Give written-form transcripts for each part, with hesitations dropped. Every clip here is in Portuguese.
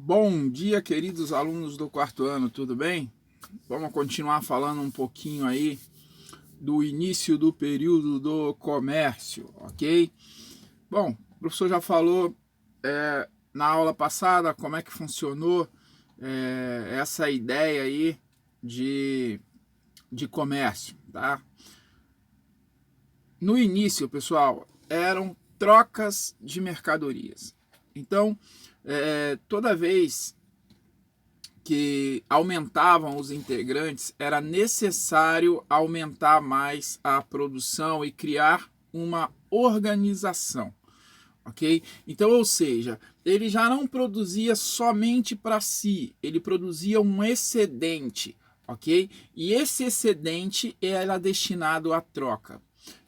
Bom dia, queridos alunos do quarto ano, tudo bem? Vamos continuar falando um pouquinho aí do início do período do comércio, ok? Bom, o professor já falou na aula passada como é que funcionou essa ideia aí de comércio, tá? No início, pessoal, eram trocas de mercadorias. Então, toda vez que aumentavam os integrantes, era necessário aumentar mais a produção e criar uma organização, ok? Então, ou seja, ele já não produzia somente para si, ele produzia um excedente, ok? E esse excedente era destinado à troca.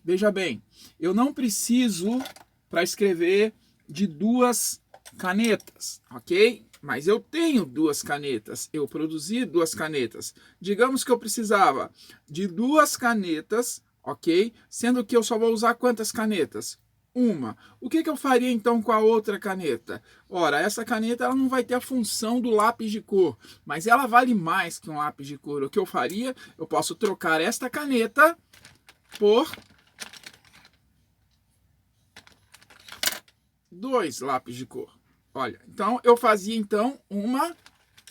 Veja bem, eu não preciso para escrever de duas canetas, ok? Mas eu tenho duas canetas, eu produzi duas canetas. Digamos que eu precisava de duas canetas, ok? Sendo que eu só vou usar quantas canetas? Uma. O que eu faria então com a outra caneta? Ora, essa caneta ela não vai ter a função do lápis de cor, mas ela vale mais que um lápis de cor. O que eu faria? Eu posso trocar esta caneta por dois lápis de cor. Olha, então eu fazia então uma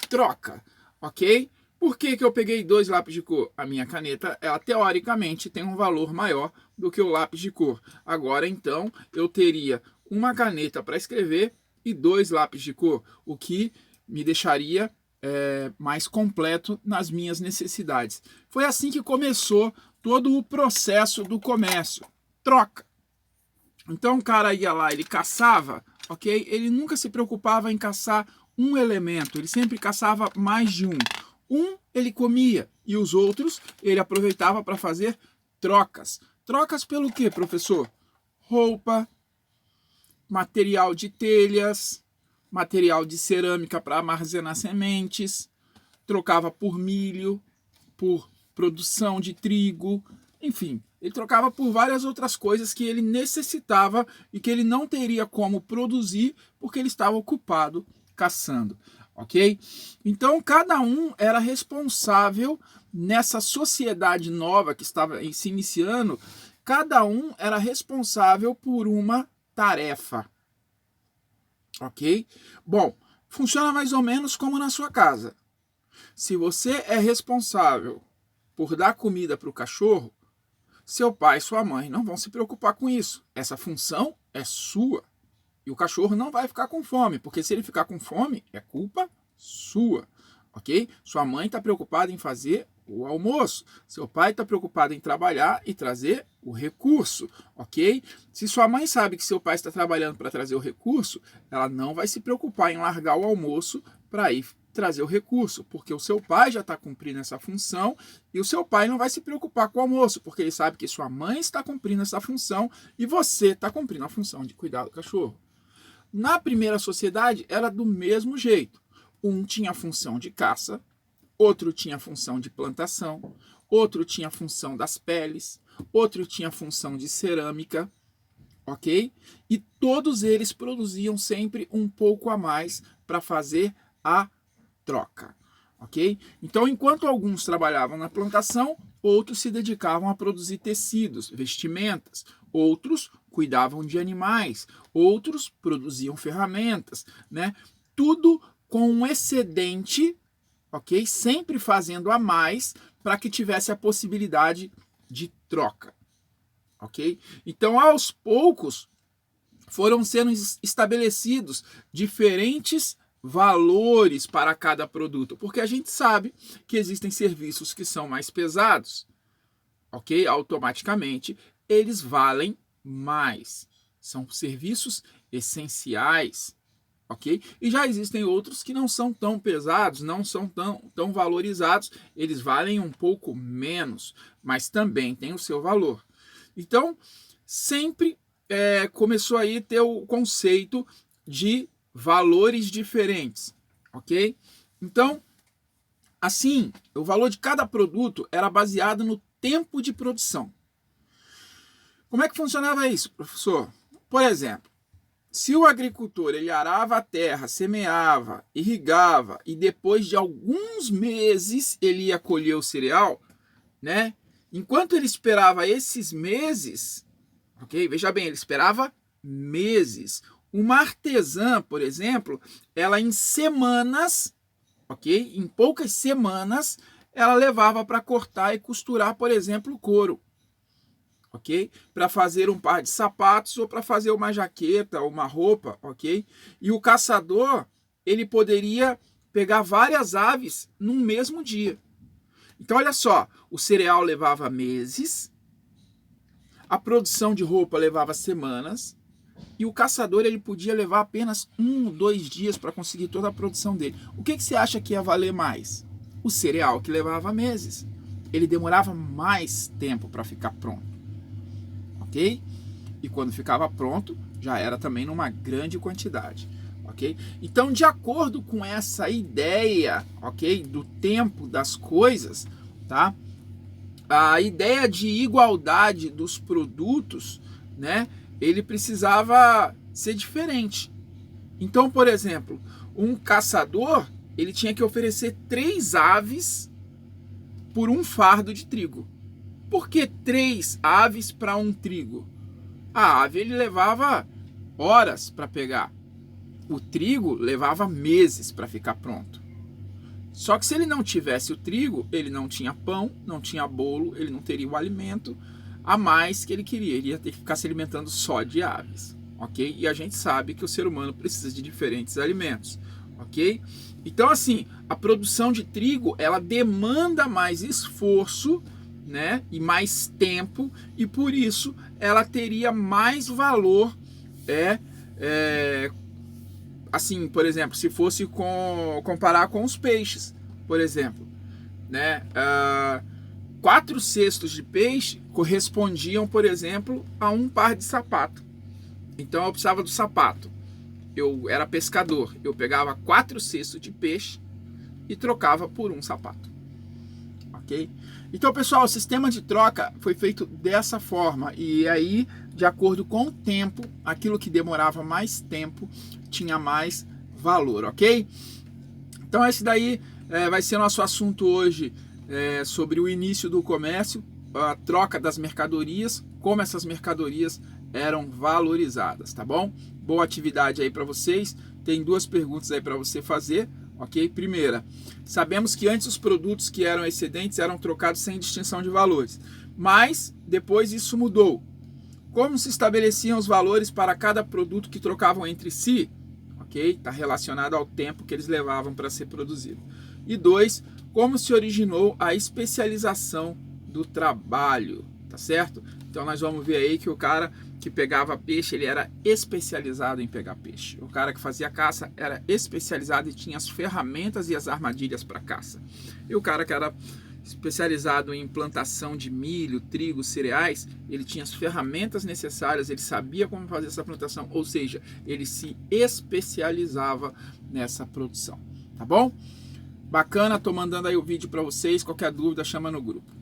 troca, ok? Por que eu peguei dois lápis de cor? A minha caneta, ela teoricamente tem um valor maior do que o lápis de cor. Agora então eu teria uma caneta para escrever e dois lápis de cor, o que me deixaria mais completo nas minhas necessidades. Foi assim que começou todo o processo do comércio. Troca. Então o cara ia lá, ele caçava, ok? Ele nunca se preocupava em caçar um elemento, ele sempre caçava mais de um. Um ele comia e os outros ele aproveitava para fazer trocas. Trocas pelo quê, professor? Roupa, material de telhas, material de cerâmica para armazenar sementes, trocava por milho, por produção de trigo, enfim, ele trocava por várias outras coisas que ele necessitava e que ele não teria como produzir porque ele estava ocupado caçando, ok? Então, cada um era responsável nessa sociedade nova que estava se iniciando, cada um era responsável por uma tarefa, ok? Bom, funciona mais ou menos como na sua casa. Se você é responsável por dar comida para o cachorro, seu pai e sua mãe não vão se preocupar com isso. Essa função é sua. E o cachorro não vai ficar com fome, porque se ele ficar com fome, é culpa sua, ok? Sua mãe está preocupada em fazer o almoço. Seu pai está preocupado em trabalhar e trazer o recurso, ok? Se sua mãe sabe que seu pai está trabalhando para trazer o recurso, ela não vai se preocupar em largar o almoço para ir trazer o recurso, porque o seu pai já está cumprindo essa função e o seu pai não vai se preocupar com o almoço, porque ele sabe que sua mãe está cumprindo essa função e você está cumprindo a função de cuidar do cachorro. Na primeira sociedade era do mesmo jeito. Um tinha a função de caça, outro tinha a função de plantação, outro tinha a função das peles, outro tinha a função de cerâmica, ok? E todos eles produziam sempre um pouco a mais para fazer a troca, ok? Então, enquanto alguns trabalhavam na plantação, outros se dedicavam a produzir tecidos, vestimentas, outros cuidavam de animais, outros produziam ferramentas, né? Tudo com um excedente, ok? Sempre fazendo a mais para que tivesse a possibilidade de troca, ok? Então, aos poucos, foram sendo estabelecidos diferentes valores para cada produto, porque a gente sabe que existem serviços que são mais pesados, ok? Automaticamente eles valem mais, são serviços essenciais, ok? E já existem outros que não são tão pesados, não são tão valorizados, eles valem um pouco menos, mas também têm o seu valor. Então, sempre começou aí a ter o conceito de valores diferentes, ok? Então, assim, o valor de cada produto era baseado no tempo de produção. Como é que funcionava isso, professor? Por exemplo, Se o agricultor ele arava a terra, semeava, irrigava e depois de alguns meses ele ia colher o cereal, né? Enquanto ele esperava esses meses, ok? Veja bem, ele esperava meses. Uma artesã, por exemplo, ela em semanas, ok? Em poucas semanas, ela levava para cortar e costurar, por exemplo, couro. Ok? Para fazer um par de sapatos ou para fazer uma jaqueta ou uma roupa, ok? E o caçador, ele poderia pegar várias aves no mesmo dia. Então, olha só, o cereal levava meses, a produção de roupa levava semanas, e o caçador ele podia levar apenas 1 ou 2 dias para conseguir toda a produção dele. O que você acha que ia valer mais? O cereal, que levava meses. Ele demorava mais tempo para ficar pronto. Ok? E quando ficava pronto, já era também numa grande quantidade, ok? Então, de acordo com essa ideia, ok, do tempo das coisas, tá? A ideia de igualdade dos produtos, né? Ele precisava ser diferente. Então, por exemplo, um caçador, ele tinha que oferecer 3 aves por um fardo de trigo. Por que 3 aves para um trigo? A ave ele levava horas para pegar. O trigo levava meses para ficar pronto. Só que se ele não tivesse o trigo, ele não tinha pão, não tinha bolo, ele não teria o alimento a mais que ele queria. Ele ia ter que ficar se alimentando só de aves, ok? E a gente sabe que o ser humano precisa de diferentes alimentos, ok? Então, assim, a produção de trigo, ela demanda mais esforço, né, e mais tempo, e por isso ela teria mais valor, assim, por exemplo, se fosse comparar com os peixes, por exemplo, né, 4 cestos de peixe correspondiam, por exemplo, a um par de sapato. Então eu precisava do sapato. Eu era pescador, eu pegava 4 cestos de peixe e trocava por um sapato. Ok? Então, pessoal, o sistema de troca foi feito dessa forma. E aí, de acordo com o tempo, aquilo que demorava mais tempo tinha mais valor, ok? Então, esse daí vai ser nosso assunto hoje sobre o início do comércio, a troca das mercadorias, como essas mercadorias eram valorizadas, tá bom? Boa atividade aí para vocês. Tem 2 perguntas aí para você fazer. Ok? Primeira, sabemos que antes os produtos que eram excedentes eram trocados sem distinção de valores, mas depois isso mudou. Como se estabeleciam os valores para cada produto que trocavam entre si? Ok? Está relacionado ao tempo que eles levavam para ser produzido. E 2, como se originou a especialização do trabalho, tá certo? Então nós vamos ver aí que o cara que pegava peixe, ele era especializado em pegar peixe. O cara que fazia caça era especializado e tinha as ferramentas e as armadilhas para caça. E o cara que era especializado em plantação de milho, trigo, cereais, ele tinha as ferramentas necessárias, ele sabia como fazer essa plantação, ou seja, ele se especializava nessa produção, tá bom? Bacana, tô mandando aí o vídeo para vocês, qualquer dúvida chama no grupo.